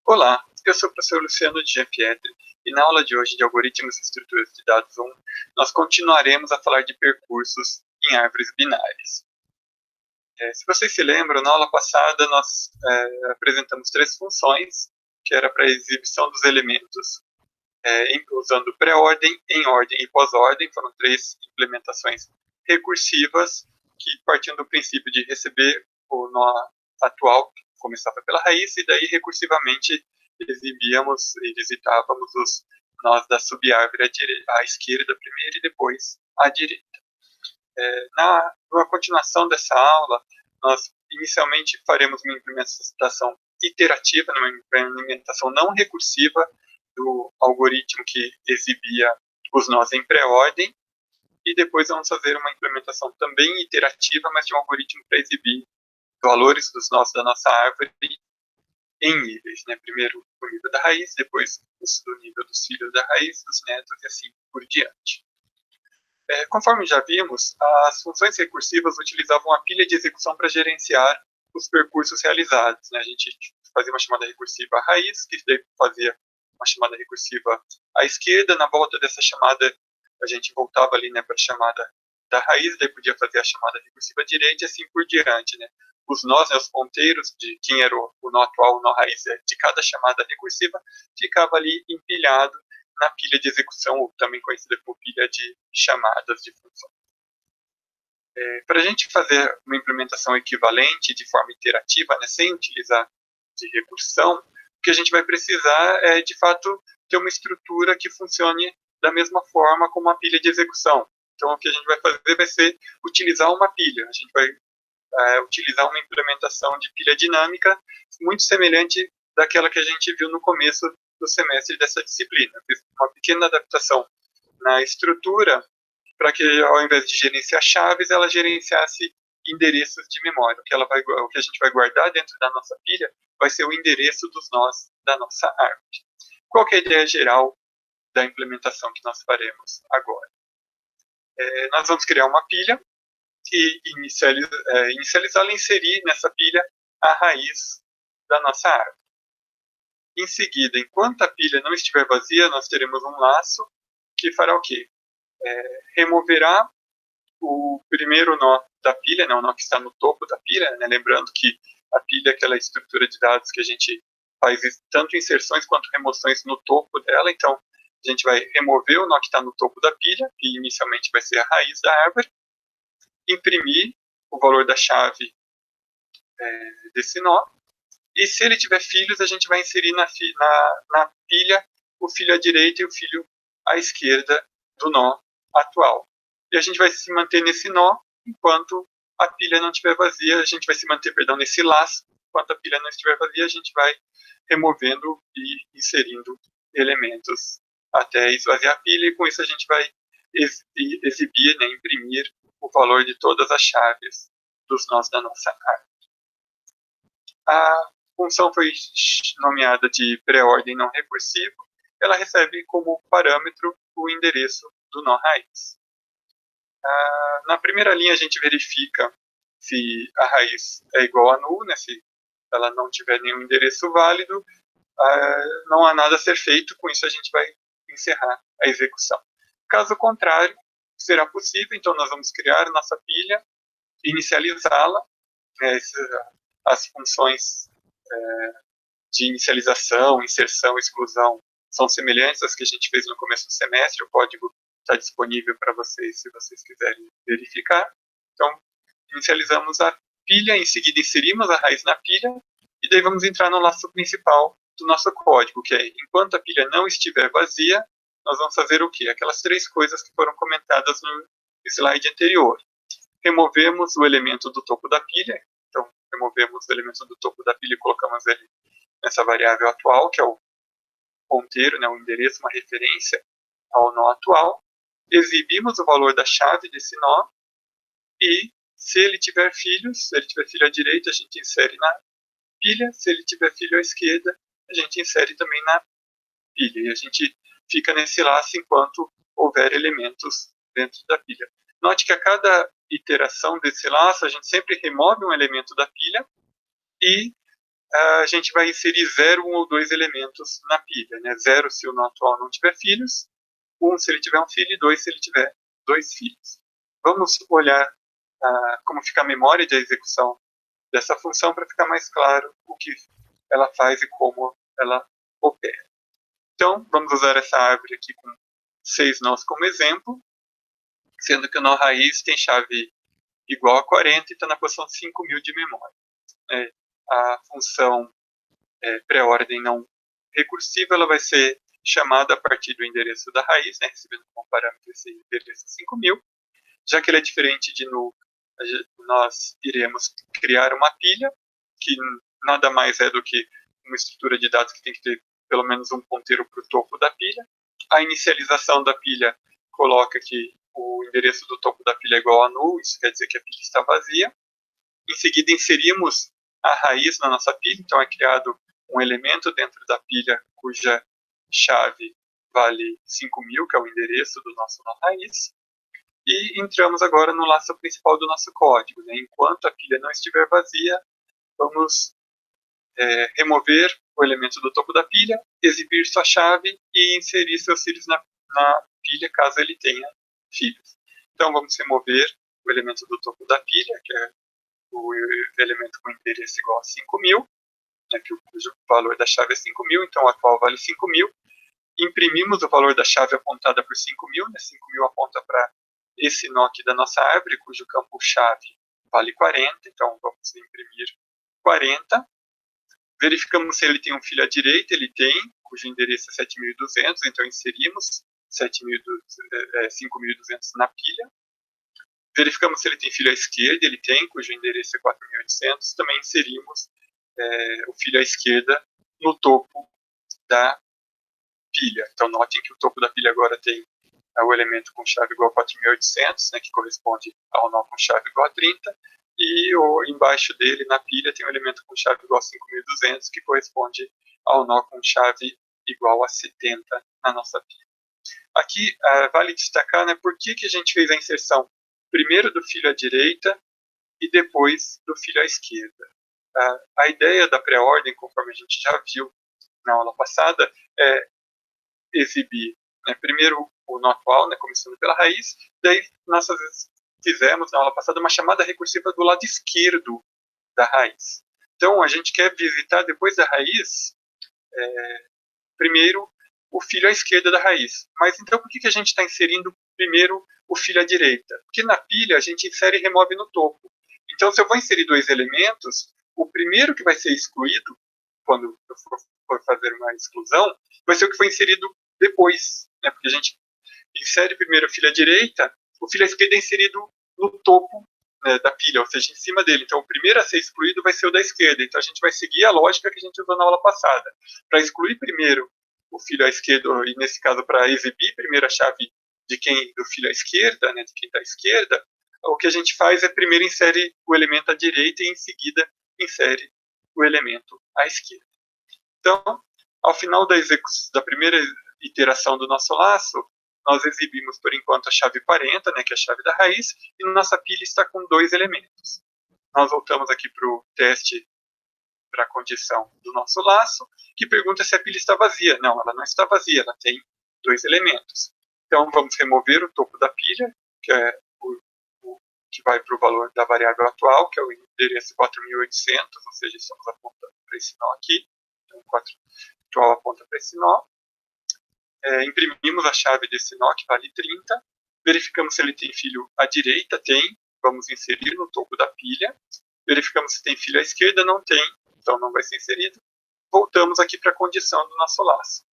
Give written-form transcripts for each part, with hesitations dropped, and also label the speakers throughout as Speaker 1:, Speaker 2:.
Speaker 1: Olá, eu sou o professor Luciano de Gianpietri e na aula de hoje de Algoritmos e Estruturas de Dados 1, nós continuaremos a falar de percursos em árvores binárias. Se vocês se lembram, na aula passada nós apresentamos três funções, que era para a exibição dos elementos usando pré-ordem, em ordem e pós-ordem. Foram três implementações recursivas que partiam do princípio de receber o nó atual, que começava pela raiz, e daí recursivamente exibíamos e visitávamos os nós da subárvore à esquerda primeiro e depois à direita. Na continuação dessa aula, nós inicialmente faremos uma implementação iterativa, uma implementação não recursiva do algoritmo que exibia os nós em pré-ordem, e depois vamos fazer uma implementação também iterativa, mas de um algoritmo para exibir valores dos nós da nossa árvore em níveis, né? Primeiro o nível da raiz, depois o nível dos filhos da raiz, dos netos e assim por diante. Conforme já vimos, as funções recursivas utilizavam a pilha de execução para gerenciar os percursos realizados, né? A gente fazia uma chamada recursiva à raiz, que daí fazia uma chamada recursiva à esquerda. Na volta dessa chamada, a gente voltava ali, né, para a chamada da raiz, daí podia fazer a chamada recursiva à direita e assim por diante, né? Os nós, né, os ponteiros de quem era o nó atual, o nó raiz de cada chamada recursiva, ficava ali empilhado na pilha de execução, ou também conhecida como pilha de chamadas de função. Para a gente fazer uma implementação equivalente de forma iterativa, né, sem utilizar de recursão, o que a gente vai precisar é, de fato, ter uma estrutura que funcione da mesma forma como a pilha de execução. Então, o que a gente vai fazer vai ser utilizar uma pilha. A gente vai utilizar uma implementação de pilha dinâmica muito semelhante daquela que a gente viu no começo do semestre dessa disciplina. Fiz uma pequena adaptação na estrutura para que, ao invés de gerenciar chaves, ela gerenciasse endereços de memória. O que a gente vai guardar dentro da nossa pilha vai ser o endereço dos nós da nossa árvore. Qual que é a ideia geral da implementação que nós faremos agora? Nós vamos criar uma pilha e inicializá-la e inserir nessa pilha a raiz da nossa árvore. Em seguida, enquanto a pilha não estiver vazia, nós teremos um laço que fará o quê? Removerá o primeiro nó da pilha, né, o nó que está no topo da pilha, né, lembrando que a pilha é aquela estrutura de dados que a gente faz tanto inserções quanto remoções no topo dela. Então, a gente vai remover o nó que está no topo da pilha, que inicialmente vai ser a raiz da árvore, imprimir o valor da chave desse nó, e se ele tiver filhos, a gente vai inserir na pilha o filho à direita e o filho à esquerda do nó atual. E a gente vai se manter nesse nó enquanto a pilha não estiver vazia. A gente vai se manter, nesse laço. Enquanto a pilha não estiver vazia, a gente vai removendo e inserindo elementos até esvaziar a pilha, e com isso a gente vai exibir, né, imprimir o valor de todas as chaves dos nós da nossa árvore. A função foi nomeada de pré-ordem não recursivo. Ela recebe como parâmetro o endereço do nó raiz. Na primeira linha, a gente verifica se a raiz é igual a null, né? Se ela não tiver nenhum endereço válido, não há nada a ser feito. Com isso, a gente vai encerrar a execução. Caso contrário, será possível. Então, nós vamos criar nossa pilha, inicializá-la. As funções de inicialização, inserção, exclusão são semelhantes às que a gente fez no começo do semestre. O código está disponível para vocês, se vocês quiserem verificar. Então, inicializamos a pilha, em seguida inserimos a raiz na pilha, e daí vamos entrar no laço principal do nosso código, que é, enquanto a pilha não estiver vazia, nós vamos fazer o quê? Aquelas três coisas que foram comentadas no slide anterior. Removemos o elemento do topo da pilha. Então, removemos o elemento do topo da pilha e colocamos ele nessa variável atual, que é o ponteiro, né, o endereço, uma referência ao nó atual. Exibimos o valor da chave desse nó, e se ele tiver filhos, se ele tiver filho à direita, a gente insere na pilha. Se ele tiver filho à esquerda, a gente insere também na pilha. E a gente fica nesse laço enquanto houver elementos dentro da pilha. Note que a cada iteração desse laço, a gente sempre remove um elemento da pilha e a gente vai inserir 0, 1 ou 2 elementos na pilha, né? 0 se o nó atual não tiver filhos, 1 se ele tiver um filho e 2 se ele tiver 2 filhos. Vamos olhar como fica a memória de execução dessa função para ficar mais claro o que ela faz e como ela opera. Então, vamos usar essa árvore aqui com 6 nós como exemplo, sendo que o nó raiz tem chave igual a 40 e está na posição 5.000 de memória. A função pré-ordem não recursiva ela vai ser chamada a partir do endereço da raiz, né, recebendo como parâmetro esse endereço 5.000. Já que ele é diferente de null, nós iremos criar uma pilha, que nada mais é do que uma estrutura de dados que tem que ter pelo menos um ponteiro para o topo da pilha. A inicialização da pilha coloca que o endereço do topo da pilha é igual a null, isso quer dizer que a pilha está vazia. Em seguida, inserimos a raiz na nossa pilha, então é criado um elemento dentro da pilha cuja chave vale 5.000, que é o endereço do nosso nó raiz. E entramos agora no laço principal do nosso código, né? Enquanto a pilha não estiver vazia, vamos remover o elemento do topo da pilha, exibir sua chave e inserir seus filhos na pilha, caso ele tenha filhos. Então, vamos remover o elemento do topo da pilha, que é o elemento com endereço igual a 5.000, né, cujo valor da chave é 5.000, então o atual vale 5.000. Imprimimos o valor da chave apontada por 5.000, né, 5.000 aponta para esse nó aqui da nossa árvore, cujo campo chave vale 40, então vamos imprimir 40. Verificamos se ele tem um filho à direita, ele tem, cujo endereço é 7.200, então inserimos 5.200 na pilha. Verificamos se ele tem filho à esquerda, ele tem, cujo endereço é 4.800, também inserimos o filho à esquerda no topo da pilha. Então notem que o topo da pilha agora tem o elemento com chave igual a 4.800, né, que corresponde ao nó com chave igual a 30, e embaixo dele, na pilha, tem um elemento com chave igual a 5.200, que corresponde ao nó com chave igual a 70 na nossa pilha. Aqui vale destacar, né, por que a gente fez a inserção primeiro do filho à direita e depois do filho à esquerda. A ideia da pré-ordem, conforme a gente já viu na aula passada, é exibir primeiro o nó atual, né, começando pela raiz, daí nós fizemos na aula passada uma chamada recursiva do lado esquerdo da raiz. Então a gente quer visitar depois da raiz primeiro o filho à esquerda da raiz. Mas então por que a gente está inserindo primeiro o filho à direita? Porque na pilha a gente insere e remove no topo. Então se eu vou inserir 2 elementos, o primeiro que vai ser excluído, quando eu for fazer uma exclusão, vai ser o que foi inserido depois, né? Porque a gente insere primeiro o filho à direita, o filho à esquerda é inserido no topo, né, da pilha, ou seja, em cima dele. Então, o primeiro a ser excluído vai ser o da esquerda. Então, a gente vai seguir a lógica que a gente usou na aula passada. Para excluir primeiro o filho à esquerda, e nesse caso, para exibir primeiro a chave do filho à esquerda, né, de quem está à esquerda, o que a gente faz é primeiro insere o elemento à direita e, em seguida, insere o elemento à esquerda. Então, ao final da primeira iteração do nosso laço, nós exibimos, por enquanto, a chave 40, né, que é a chave da raiz, e nossa pilha está com 2 elementos. Nós voltamos aqui para o teste, para a condição do nosso laço, que pergunta se a pilha está vazia. Não, ela não está vazia, ela tem 2 elementos. Então, vamos remover o topo da pilha, que é o que vai para o valor da variável atual, que é o endereço 4.800, ou seja, estamos apontando para esse nó aqui. Então, 4 atual aponta para esse nó. Imprimimos a chave desse nó, que vale 30. Verificamos se ele tem filho à direita, tem. Vamos inserir no topo da pilha. Verificamos se tem filho à esquerda, não tem. Então não vai ser inserido. Voltamos aqui para a condição do nosso laço.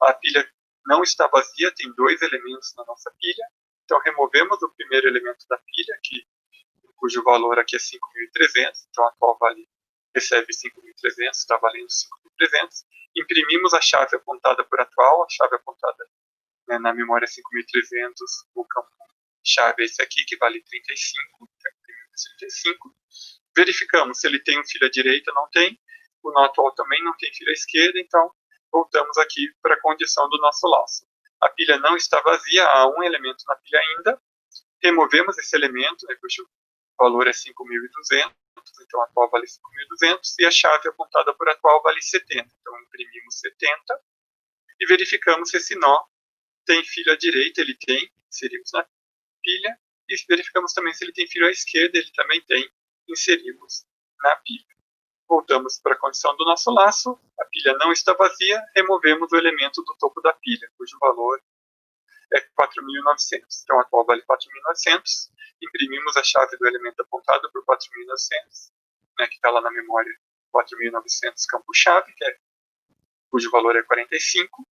Speaker 1: A pilha não está vazia, tem 2 elementos na nossa pilha. Então removemos o primeiro elemento da pilha, cujo valor aqui é 5.300. Então a atual recebe 5.300, está valendo 5.300. Imprimimos a chave apontada por atual, a chave apontada, né, na memória 5.300, o campo chave é esse aqui, que vale 35, então imprimimos 35. Verificamos se ele tem um filho à direita, não tem, o nó atual também não tem filho à esquerda, então voltamos aqui para a condição do nosso laço. A pilha não está vazia, há um elemento na pilha ainda, removemos esse elemento, né, cujo valor é 5.200, então a atual vale 5.200, e a chave apontada por atual vale 70. Então imprimimos 70 e verificamos se esse nó tem fio à direita, ele tem, inserimos na pilha, e verificamos também se ele tem fio à esquerda, ele também tem, inserimos na pilha. Voltamos para a condição do nosso laço, a pilha não está vazia, removemos o elemento do topo da pilha, cujo valor é 4.900. Então a atual vale 4.900, imprimimos a chave do elemento apontado por 4.900, né, que está lá na memória, 4.900 campo-chave, cujo valor é 45.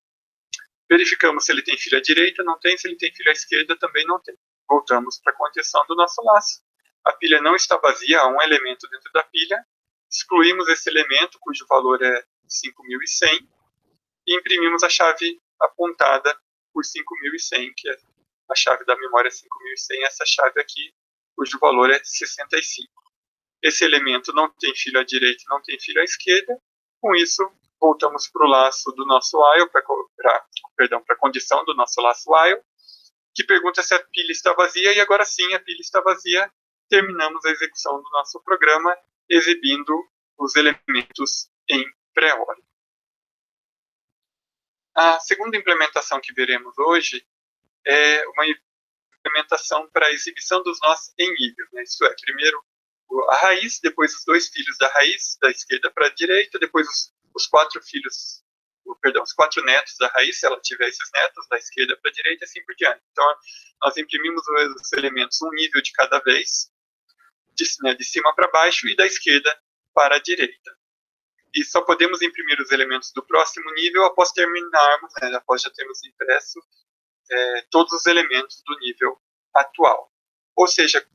Speaker 1: Verificamos se ele tem fio à direita, não tem, se ele tem fio à esquerda, também não tem. Voltamos para a condição do nosso laço. A pilha não está vazia, há um elemento dentro da pilha. Excluímos esse elemento, cujo valor é 5.100, e imprimimos a chave apontada por 5.100, que é a chave da memória 5.100, essa chave aqui, cujo valor é 65. Esse elemento não tem fio à direita, não tem fio à esquerda. Com isso, voltamos para o laço do nosso while, para a condição do nosso laço while, que pergunta se a pilha está vazia, e agora sim a pilha está vazia. Terminamos a execução do nosso programa, exibindo os elementos em pré-ordem. A segunda implementação que veremos hoje é uma implementação para a exibição dos nós em nível, né? Isso é, primeiro a raiz, depois os dois filhos da raiz, da esquerda para a direita, depois os quatro filhos, os quatro netos da raiz, se ela tiver esses netos, da esquerda para a direita e assim por diante. Então, nós imprimimos os elementos um nível de cada vez, de cima para baixo e da esquerda para a direita. E só podemos imprimir os elementos do próximo nível após terminarmos, né, após já termos impresso todos os elementos do nível atual. Ou seja,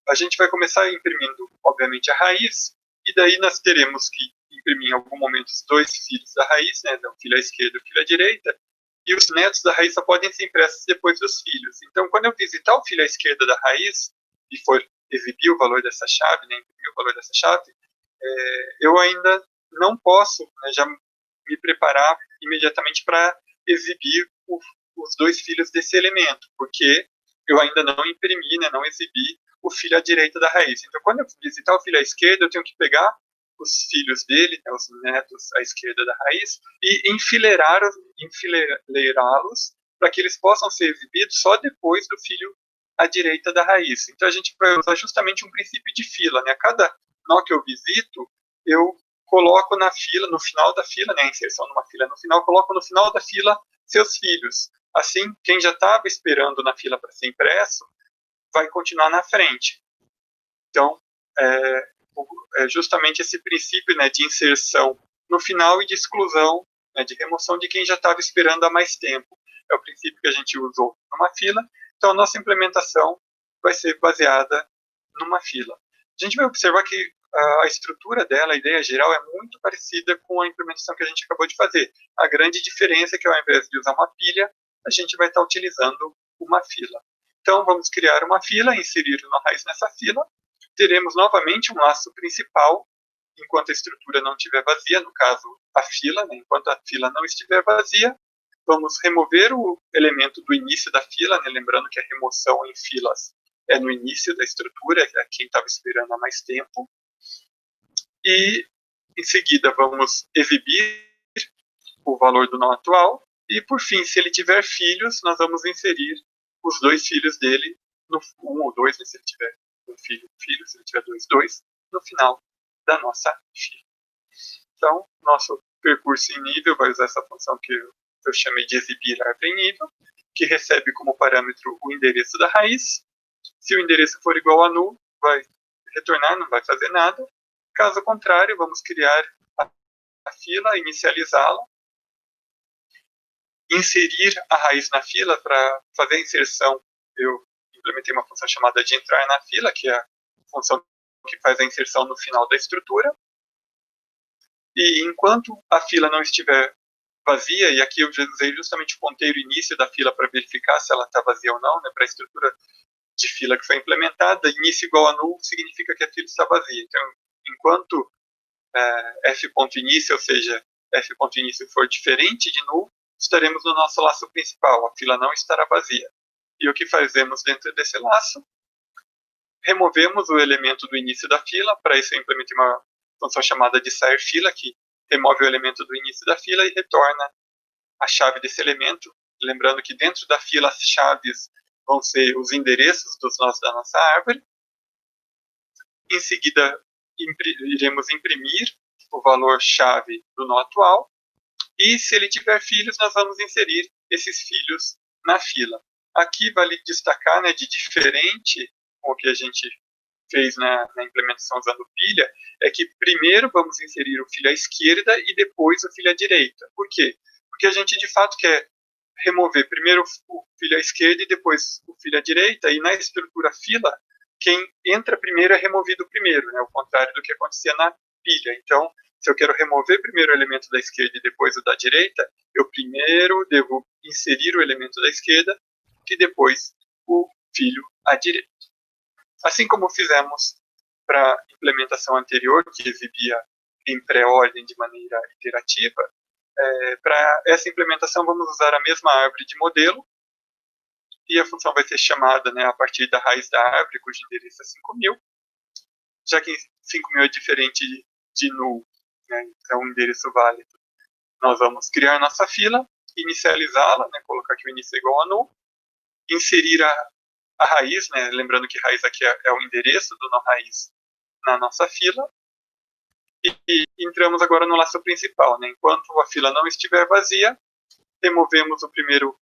Speaker 1: a gente vai começar imprimindo, obviamente, a raiz, e daí nós teremos que imprimir em algum momento os dois filhos da raiz, né, o filho à esquerda e o filho à direita, e os netos da raiz só podem ser impressos depois dos filhos. Então, quando eu visitar o filho à esquerda da raiz, e for exibir o valor dessa chave, né, imprimir o valor dessa chave, eu ainda não posso, né, já me preparar imediatamente para exibir os dois filhos desse elemento, porque eu ainda não imprimi, né, não exibi o filho à direita da raiz. Então, quando eu visitar o filho à esquerda, eu tenho que pegar os filhos dele, né, os netos à esquerda da raiz, e enfileirá-los para que eles possam ser exibidos só depois do filho à direita da raiz. Então, a gente vai usar justamente um princípio de fila, né? Cada nó que eu visito, eu coloco na fila, no final da fila, né, a inserção numa fila no final, coloco no final da fila seus filhos. Assim, quem já estava esperando na fila para ser impresso, vai continuar na frente. Então, é justamente esse princípio, né, de inserção no final e de exclusão, né, de remoção de quem já estava esperando há mais tempo. É o princípio que a gente usou numa fila. Então, a nossa implementação vai ser baseada numa fila. A gente vai observar que a estrutura dela, a ideia geral, é muito parecida com a implementação que a gente acabou de fazer. A grande diferença é que, ao invés de usar uma pilha, a gente vai estar utilizando uma fila. Então, vamos criar uma fila, inserir uma raiz nessa fila. Teremos novamente um laço principal, enquanto a estrutura não estiver vazia, no caso, a fila, né? Enquanto a fila não estiver vazia, vamos remover o elemento do início da fila, né? Lembrando que a remoção em filas é no início da estrutura, é quem estava esperando há mais tempo. E, em seguida, vamos exibir o valor do nó atual. E, por fim, se ele tiver filhos, nós vamos inserir os dois filhos dele, um ou dois, né, se ele tiver um filho, se ele tiver dois, no final da nossa fila. Então, nosso percurso em nível vai usar essa função que eu chamei de exibir árvore em nível, que recebe como parâmetro o endereço da raiz. Se o endereço for igual a null, vai retornar, não vai fazer nada. Caso contrário, vamos criar a fila, inicializá-la, inserir a raiz na fila. Para fazer a inserção, eu implementei uma função chamada de entrar na fila, que é a função que faz a inserção no final da estrutura. E enquanto a fila não estiver vazia, e aqui eu usei justamente o ponteiro início da fila para verificar se ela está vazia ou não, né, para a estrutura de fila que foi implementada, início igual a null significa que a fila está vazia. Então, enquanto f.início, ou seja, f.início for diferente de null, estaremos no nosso laço principal, a fila não estará vazia. E o que fazemos dentro desse laço? removemos o elemento do início da fila. Para isso eu implementei uma função chamada de sair fila, que remove o elemento do início da fila e retorna a chave desse elemento. Lembrando que dentro da fila as chaves vão ser os endereços dos nós da nossa árvore. Em seguida, iremos imprimir o valor chave do nó atual. E se ele tiver filhos, nós vamos inserir esses filhos na fila. Aqui vale destacar, né, de diferente com o que a gente fez na implementação usando pilha, é que primeiro vamos inserir o filho à esquerda e depois o filho à direita. Por quê? Porque a gente de fato quer remover primeiro o filho à esquerda e depois o filho à direita, e na estrutura fila, quem entra primeiro é removido primeiro, né, o contrário do que acontecia na pilha. Então, se eu quero remover primeiro o elemento da esquerda e depois o da direita, eu primeiro devo inserir o elemento da esquerda e depois o filho à direita. Assim como fizemos para a implementação anterior, que exibia em pré-ordem de maneira iterativa, para essa implementação vamos usar a mesma árvore de modelo, e a função vai ser chamada, né, a partir da raiz da árvore, cujo endereço é 5.000, já que 5.000 é diferente de null, né, é um endereço válido. Nós vamos criar nossa fila, inicializá-la, né, colocar que o início é igual a null, inserir a raiz, né, lembrando que raiz aqui é o endereço do nó raiz na nossa fila, e entramos agora no laço principal, né. Enquanto a fila não estiver vazia, removemos o primeiro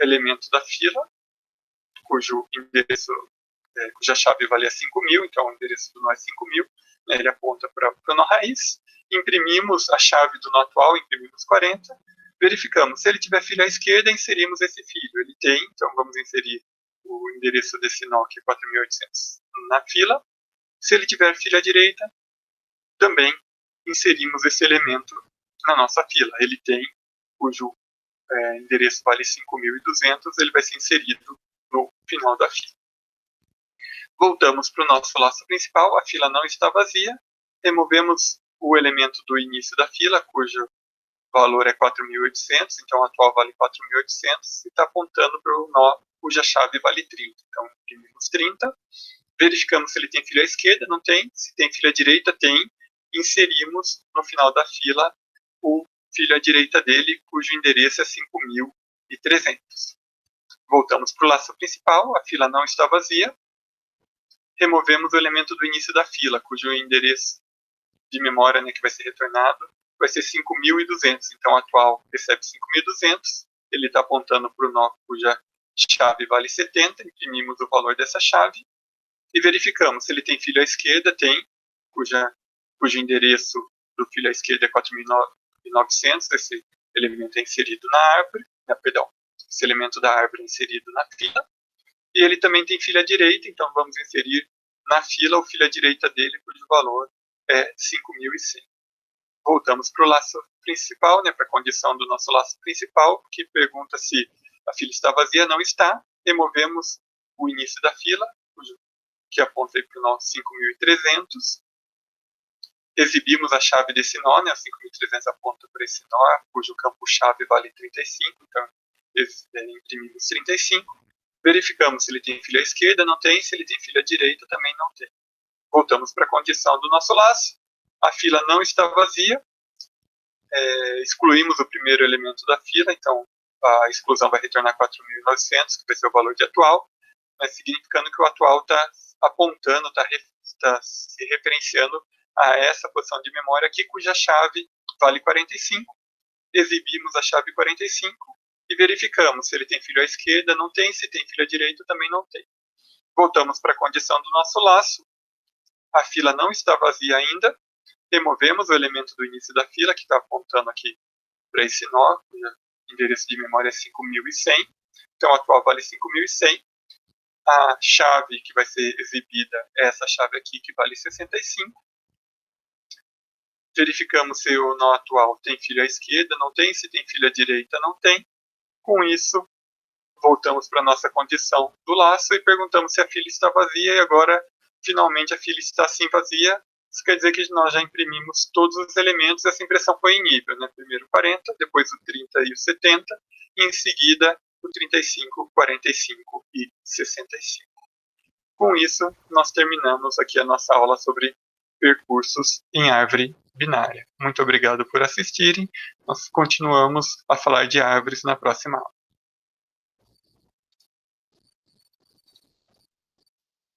Speaker 1: elemento da fila, cujo endereço, cuja chave valia 5.000, então o endereço do nó é 5.000, né, ele aponta para o nó raiz, imprimimos a chave do nó atual, imprimimos 40, verificamos, se ele tiver filho à esquerda, inserimos esse filho, ele tem, então vamos inserir o endereço desse nó, que é 4.800, na fila. Se ele tiver filho à direita, também inserimos esse elemento na nossa fila, ele tem, cujo endereço vale 5.200, ele vai ser inserido no final da fila. Voltamos para o nosso laço principal, a fila não está vazia, removemos o elemento do início da fila, cujo valor é 4.800, então o atual vale 4.800, e está apontando para o nó cuja chave vale 30. Então, imprimimos 30, verificamos se ele tem filho à esquerda, não tem, se tem filho à direita, tem, inserimos no final da fila o filho à direita dele, cujo endereço é 5.300. Voltamos para o laço principal, a fila não está vazia, removemos o elemento do início da fila, cujo endereço de memória, né, que vai ser retornado, vai ser 5.200. Então, o atual recebe 5.200, ele está apontando para o nó cuja chave vale 70, imprimimos o valor dessa chave e verificamos se ele tem filho à esquerda, tem, cujo endereço do filho à esquerda é 4.900, esse elemento é inserido na árvore, esse elemento da árvore é inserido na fila, e ele também tem filho à direita, então vamos inserir na fila o filho à direita dele, cujo valor é 5.100. Voltamos para o laço principal, né, para a condição do nosso laço principal, que pergunta se a fila está vazia. Não está. Removemos o início da fila, que aponta para o nó 5.300. Exibimos a chave desse nó, né, 5.300 aponta para esse nó, cujo campo-chave vale 35, então imprimimos 35. Verificamos se ele tem filho à esquerda, não tem, se ele tem filho à direita, também não tem. Voltamos para a condição do nosso laço, a fila não está vazia, excluímos o primeiro elemento da fila, então a exclusão vai retornar 4.900, que vai ser o valor de atual, mas significando que o atual está apontando, está se referenciando a essa posição de memória aqui, cuja chave vale 45, exibimos a chave 45 e verificamos se ele tem filho à esquerda, não tem, se tem filho à direita, também não tem. Voltamos para a condição do nosso laço, a fila não está vazia ainda, removemos o elemento do início da fila, que está apontando aqui para esse nó, cujo endereço de memória é 5.100, então o atual vale 5.100, a chave que vai ser exibida é essa chave aqui, que vale 65, verificamos se o nó atual tem filho à esquerda, não tem, se tem filho à direita, não tem. Com isso, voltamos para a nossa condição do laço e perguntamos se a fila está vazia, e agora, finalmente, a fila está sim vazia. Isso quer dizer que nós já imprimimos todos os elementos, essa impressão foi em nível, né? Primeiro o 40, depois o 30 e o 70, e em seguida o 35, 45 e 65. com isso, nós terminamos aqui a nossa aula sobre percursos em árvore binária. Muito obrigado por assistirem. Nós continuamos a falar de árvores na próxima aula.